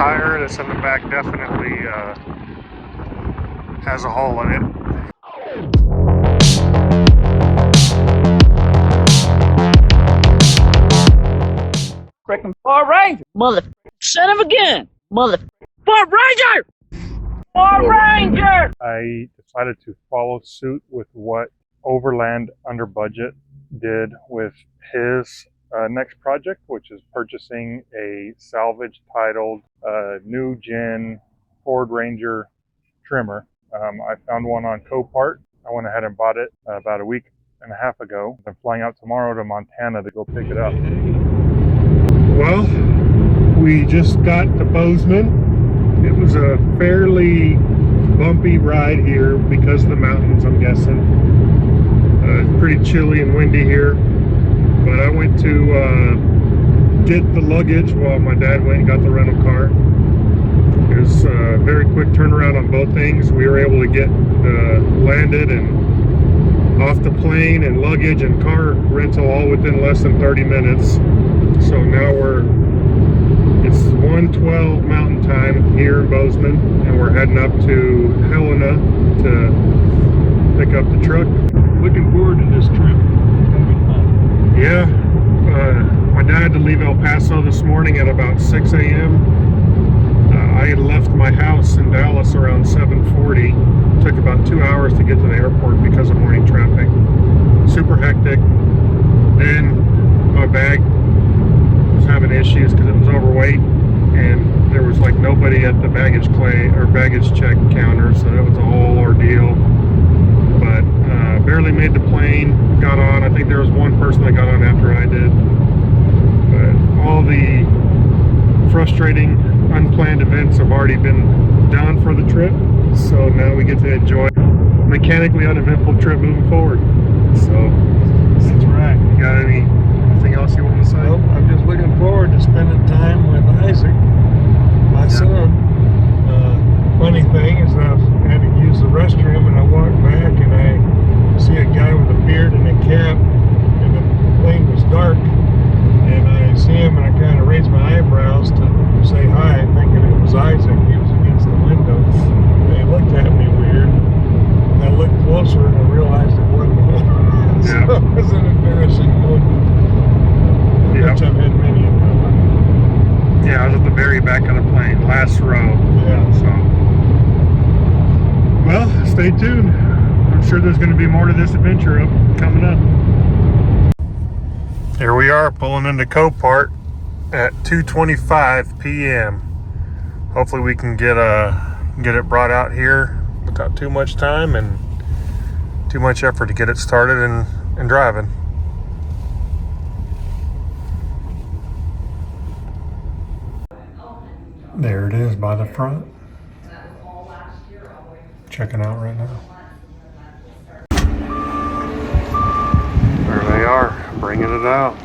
tire that's in the back definitely has a hole in it. Freaking Ford Ranger! Mother son of a gun! Mother Ford Ranger! Ford Ranger! I decided to follow suit with what Overland Under Budget did with his next project, which is purchasing a salvage titled new gen Ford Ranger Tremor. I found one on Copart. I went ahead and bought it about a week and a half ago. I'm flying out tomorrow to Montana to go pick it up. Well, we just got to Bozeman. It was a fairly bumpy ride here because of the mountains, I'm guessing. It's pretty chilly and windy here. But I went to get the luggage while my dad went and got the rental car. It was a very quick turnaround on both things. We were able to get landed and off the plane and luggage and car rental all within less than 30 minutes. So now it's 1:12 Mountain Time here in Bozeman, and we're heading up to Helena to pick up the truck. Looking forward to this trip. It's gonna be fun. Yeah, my dad had to leave El Paso this morning at about 6 a.m. I had left my house in Dallas around 7:40. Took about 2 hours to get to the airport because of morning traffic. Super hectic. Then my bag was having issues because it was overweight, and there was like nobody at the baggage check counter, so that was a whole ordeal. But barely made the plane, got on. I think there was one person that got on after I did. But all the frustrating, unplanned events have already been done for the trip, so now we get to enjoy a mechanically uneventful trip moving forward. So That's right. you got anything else you want to say? Well, I'm just looking forward to spending time with Isaac, my son. Funny thing is I had to use the restroom, and I walked back and I see a guy with a beard and a cap, and the thing was dark, and I see him and I kind of raised my eyebrows to say hi, thinking it was Isaac. He was against the window, and he looked at me weird, and I looked closer and I realized it wasn't him. Yeah. So it was an embarrassing moment, Yeah. which I've had many of my life. Yeah, I was at the very back of the plane, last row. Yeah. So, well, stay tuned. I'm sure there's going to be more to this adventure coming up. Here we are pulling into Copart at 2:25 p.m. Hopefully we can get it brought out here without too much time and too much effort to get it started and driving. There it is by the front. Checking out right now. There they are, bringing it out.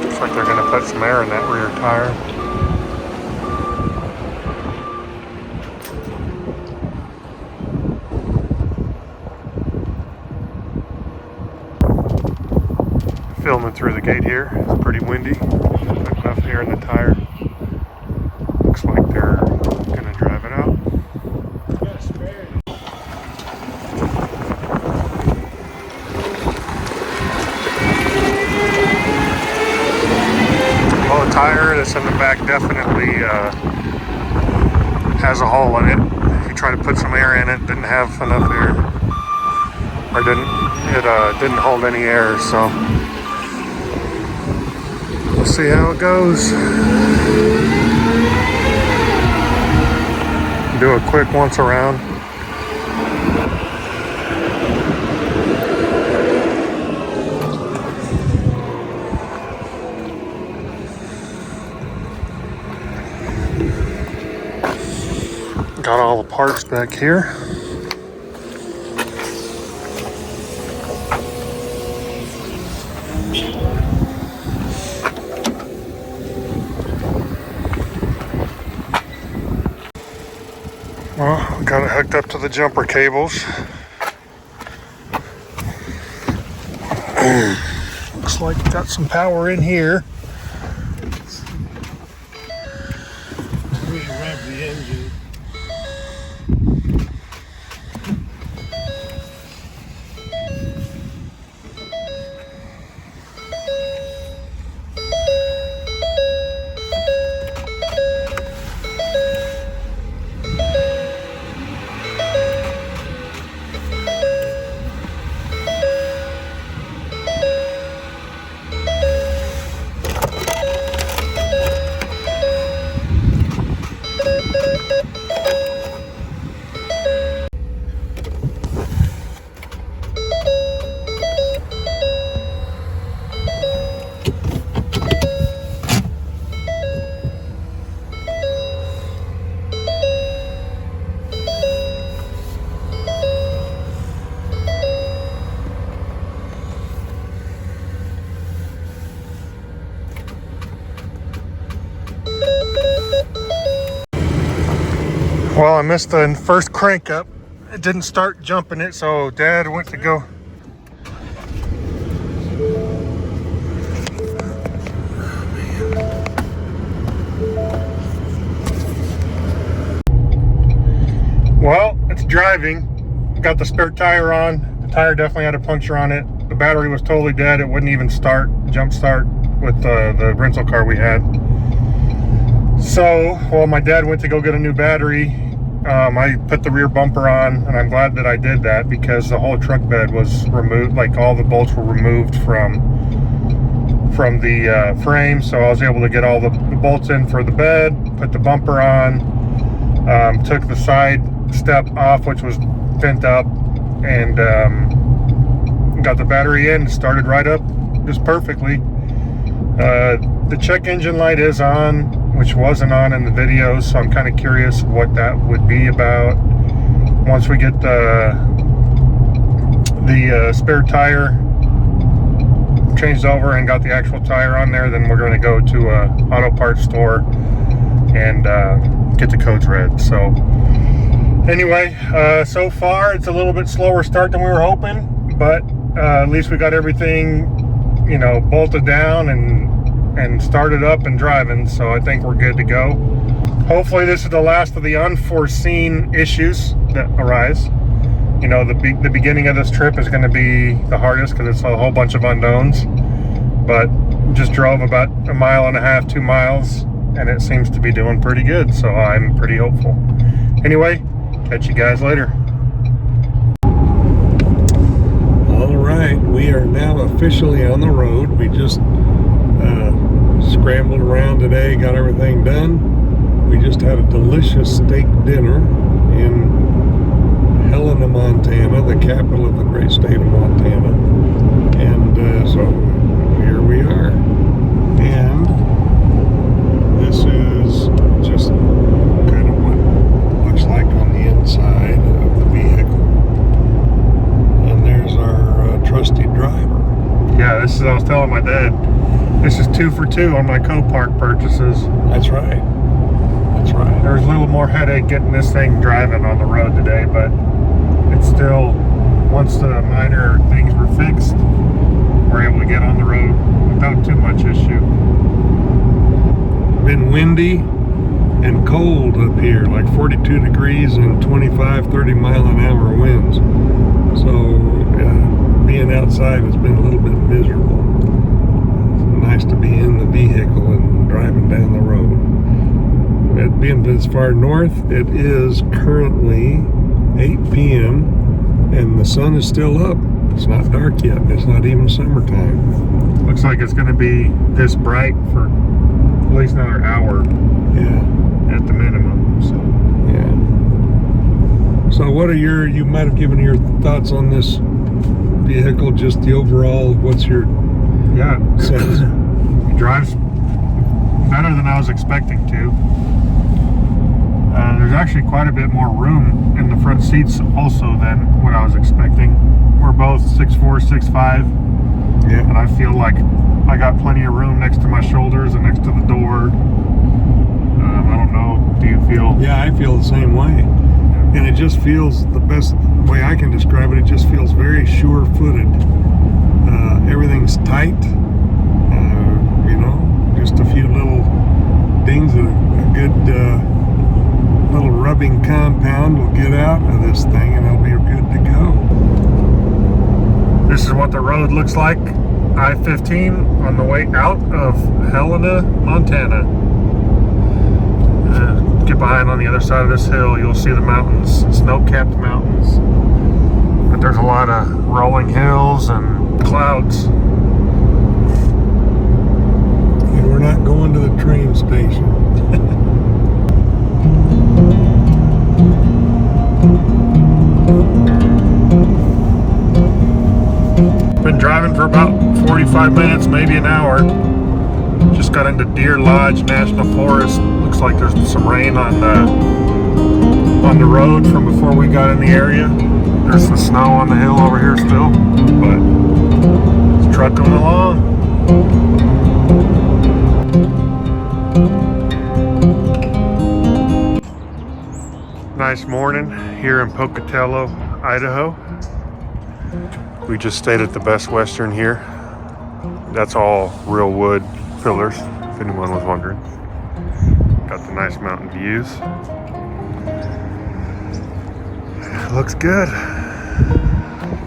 Looks like they're gonna put some air in that rear tire. Filming through the gate here. It's pretty windy. Not enough air in the tire. Looks like they're gonna drive it out. Well, the tire that's in the back definitely has a hole in it. If you try to put some air in it, didn't have enough air, or didn't hold any air. So we'll see how it goes. Do a quick once around. Got all the parts back here. hooked up to the jumper cables. Looks like it's got some power in here. Let me rev the engine. Well, I missed the first crank up. It didn't start jumping it, so Dad went to go. Well, it's driving. Got the spare tire on. The tire definitely had a puncture on it. The battery was totally dead. It wouldn't even start, jump start with the rental car we had. So, well, my dad went to go get a new battery. I put the rear bumper on, and I'm glad that I did that because the whole truck bed was removed. Like all the bolts were removed from the frame, so I was able to get all the bolts in for the bed, put the bumper on, took the side step off, which was bent up, and got the battery in, started right up just perfectly. The check engine light is on, which wasn't on in the videos, so I'm kind of curious what that would be about. Once we get the spare tire changed over and got the actual tire on there, then we're going to go to a auto parts store and get the codes read. So anyway, so far it's a little bit slower start than we were hoping, but at least we got everything, you know, bolted down and started up and driving, so I think we're good to go. Hopefully this is the last of the unforeseen issues that arise. You know, the beginning of this trip is going to be the hardest because it's a whole bunch of unknowns, but just drove about 1.5 miles, 2 miles, and it seems to be doing pretty good, so I'm pretty hopeful. Anyway, catch you guys later. All right, we are now officially on the road. We just scrambled around today, got everything done. We just had a delicious steak dinner in Helena, Montana, the capital of the great state of Montana. And so here we are. And this is just kind of what it looks like on the inside of the vehicle. And there's our trusty driver. Yeah, this is, I was telling my dad, this is 2 for 2 on my Copart purchases. That's right. That's right. There's a little more headache getting this thing driving on the road today, but it's still, once the minor things were fixed, we're able to get on the road without too much issue. Been windy and cold up here, like 42 degrees and 25, 30 mile an hour winds. So being outside has been a little bit miserable. Nice to be in the vehicle and driving down the road. It being this far north, it is currently 8 p.m. and the sun is still up. It's not dark yet. It's not even summertime. Looks like it's going to be this bright for at least another hour. Yeah. At the minimum. So. Yeah. So what are you might have given your thoughts on this vehicle, just the overall, what's your sense? It drives better than I was expecting to. There's actually quite a bit more room in the front seats also than what I was expecting. We're both 6'4", 6'5", yeah, and I feel like I got plenty of room next to my shoulders and next to the door. I don't know, do you feel? Yeah, I feel the same way. and it just feels, the best way I can describe it, it just feels very sure-footed. Everything's tight, you know, just a few little dings, a good little rubbing compound will get out of this thing and it'll be good to go. This is what the road looks like, I-15 on the way out of Helena, Montana. Get behind on the other side of this hill, you'll see the mountains, snow-capped mountains. But there's a lot of rolling hills and clouds. And we're not going to the train station. Been driving for about 45 minutes, maybe an hour. Just got into Deer Lodge National Forest. Looks like there's some rain on the road from before we got in the area. There's some snow on the hill over here still, but it's trucking along. Nice morning here in Pocatello, Idaho. We just stayed at the Best Western here. That's all real wood pillars, if anyone was wondering. Got the nice mountain views. Looks good.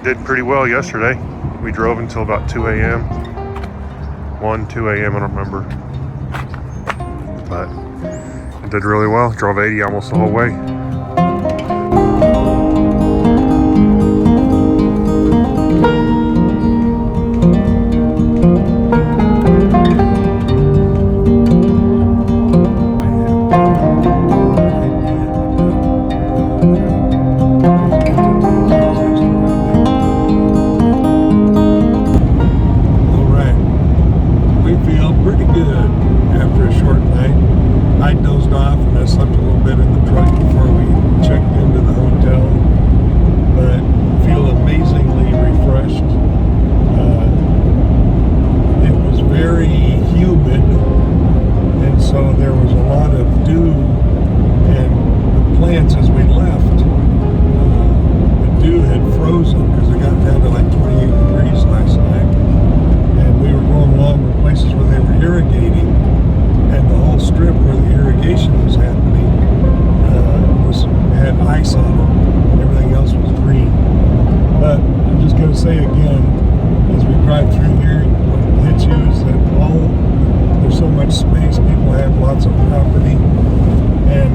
Did pretty well yesterday. We drove until about 2 a.m. 2 a.m. I don't remember. But it did really well. Drove 80 almost the whole way. Say again, as we drive through here, what hits you is that there's so much space, people have lots of property, and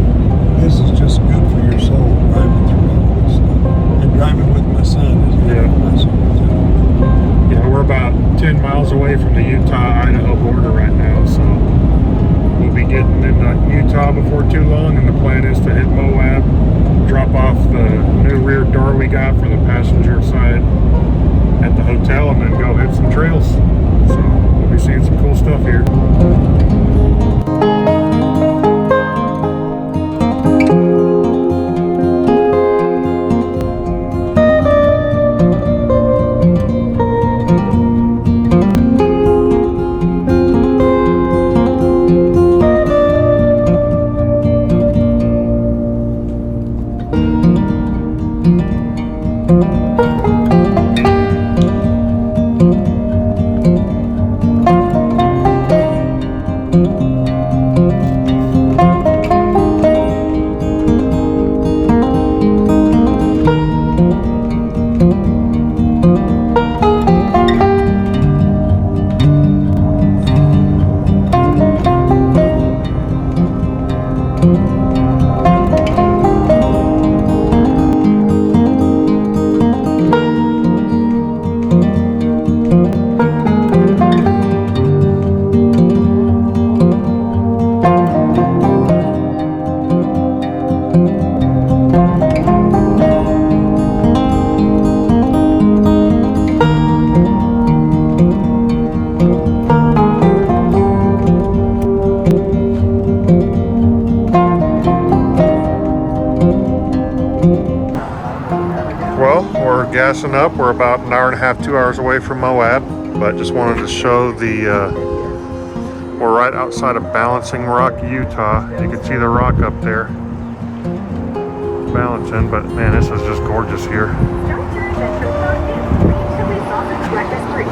this is just good for your soul, driving through all this stuff. And driving with my son is good for my soul too. Yeah, we're about 10 miles away from the Utah-Idaho border right now, so we'll be getting into Utah before too long, and the plan is to hit Moab, drop off the new rear door we got for the passenger side at the hotel, and then go hit some trails. So we'll be seeing some cool stuff here. Gassing up. We're about an hour and a half, 2 hours away from Moab, but just wanted to show we're right outside of Balancing Rock, Utah. You can see the rock up there. balancing, but man, this is just gorgeous here. Start your adventure without fears for easily salted breakfast free.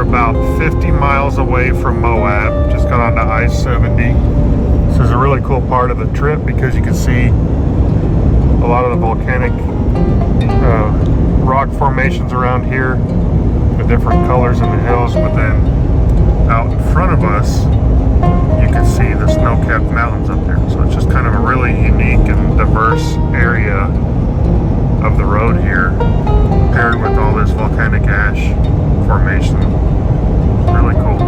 About 50 miles away from Moab, just got onto I-70. This is a really cool part of the trip because you can see a lot of the volcanic rock formations around here, the different colors in the hills, but then out in front of us you can see the snow-capped mountains up there. So it's just kind of a really unique and diverse area of the road here, paired with all this volcanic ash formation. Really cool.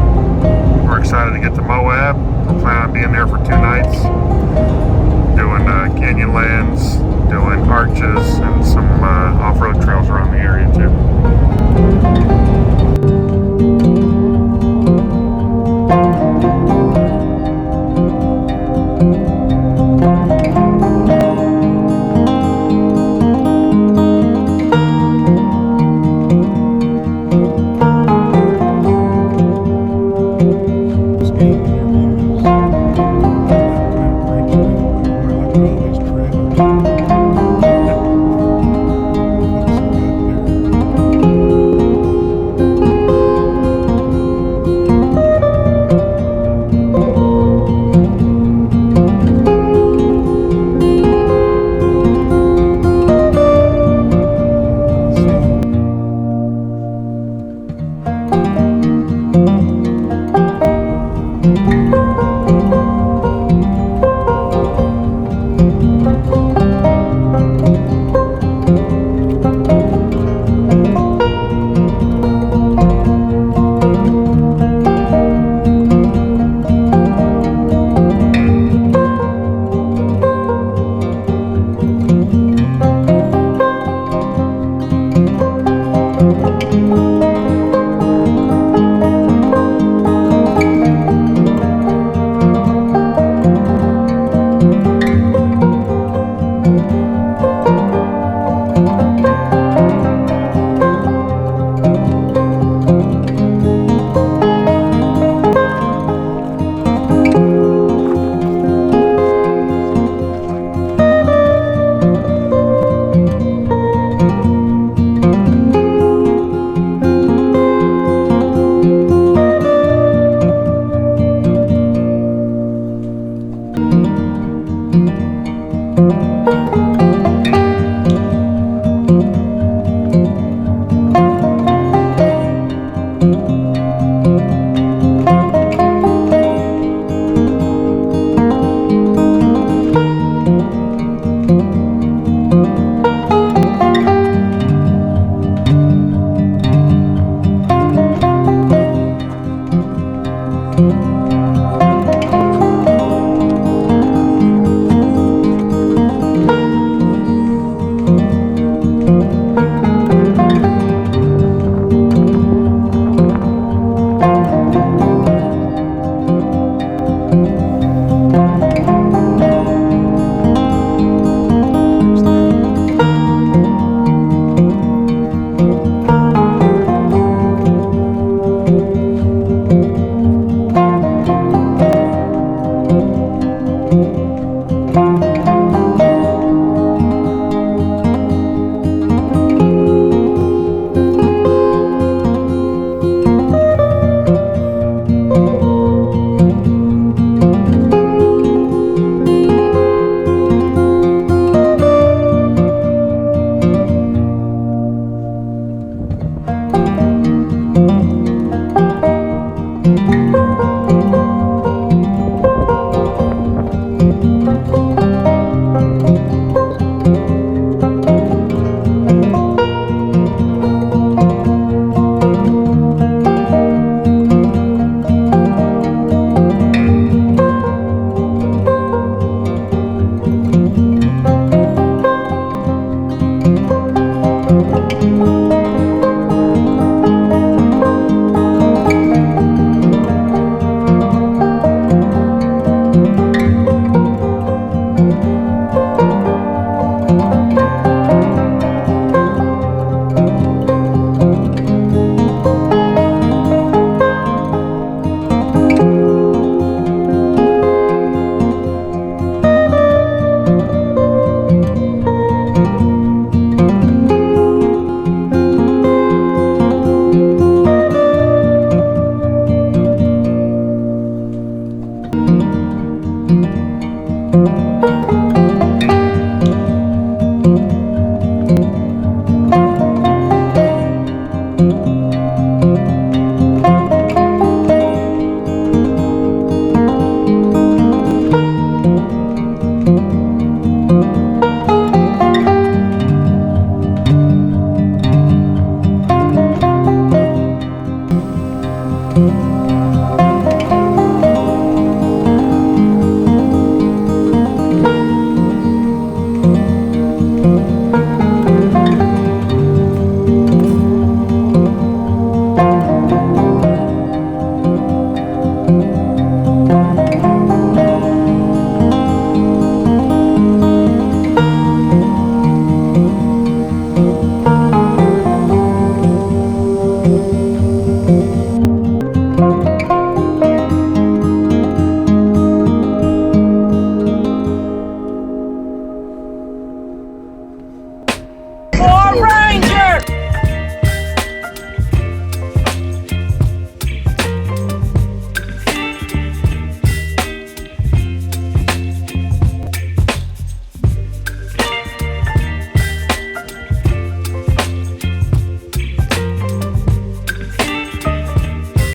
We're excited to get to Moab. We're planning on being there for 2 nights, doing canyon lands, doing arches, and some off-road